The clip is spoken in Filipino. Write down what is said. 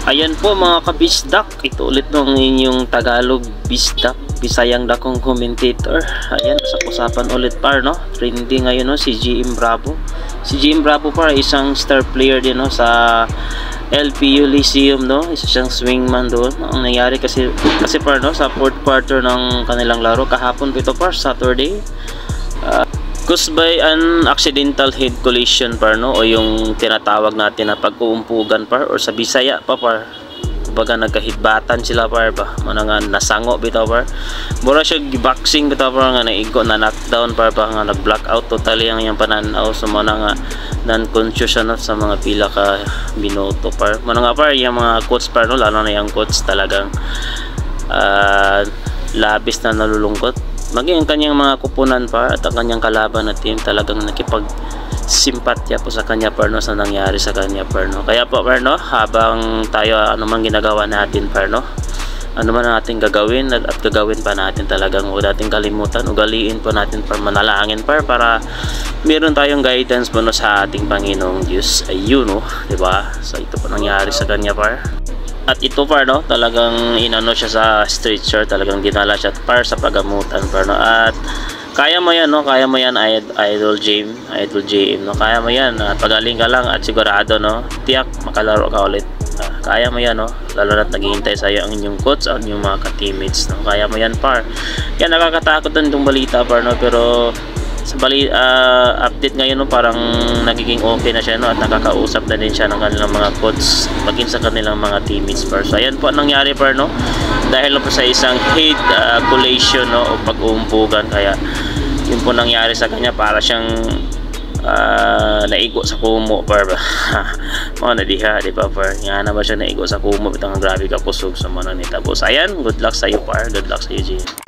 Ayan po mga kabisdak, ito ulit ng inyong Tagalog bisdak, Bisayang dakong commentator. Ayan, sa usapan ulit par no. Trending ngayon no si GM Bravo. Si GM Bravo par isang star player din no sa LPU Lyceum no. Isa siyang swingman doon. Ang nangyari kasi par no sa fourth quarter ng kanilang laro kahapon ito par Saturday. Caused by an accidental head collision par no, o yung tinatawag natin na pag-uumpugan par, or sa Bisaya pa par, kumbaga nagkahidbatan sila par ba, mga nasango bitaw par, mura siya boxing bitaw par, nga naigo na knockdown par ba, nga nag-blackout totally ang yung pananaw sa mga nga non-conscious na sa mga pila ka minuto par, mga nga par, yung mga coach par no, lalo na yung coach talagang labis na nalulungkot. Maging ang kanyang mga kupunan par at ang kanyang kalaban na team talagang nakipag-simpatya po sa kanya par no, sa nangyari sa kanya par no. Kaya po par no, habang tayo ano man ginagawa natin par no, ano man natin gagawin at gagawin pa natin, talagang huwag natin kalimutan, ugaliin po natin par, manalangin par, para meron tayong guidance po no, sa ating Panginoong Diyos. Ayun no, di ba? So ito po nangyari sa kanya par. At ito par no, talagang inano siya sa stretcher, talagang dinala siya par sa pagamutan par no. At kaya mo yan no, kaya mo yan Idol JM no, kaya mo yan. At pagaling ka lang at sigurado no, tiyak makalaro ka ulit. Kaya mo yan no, lalo na't naghihintay sa iyo ang inyong coach, ang inyong mga ka-teammates no. Kaya mo yan par. Yan, nakakatakot din itong balita par no, pero sa update ngayon no, parang nagiging okay na siya no, at nakakausap na din siya ng kanilang mga coach, maging sa kanilang mga teammates par. So ayan po ang nangyari par no, dahil po sa isang head collision no, o pag-uumpugan, kaya yun po nangyari sa kanya, para siyang naigo sa kumo par ba. Mga nadiha di ba par, nga na ba siya naigo sa kumo, bitang grabe ka kusog sa mga nitabo. So ayan, good luck sa iyo par, good luck sa iyo Jane.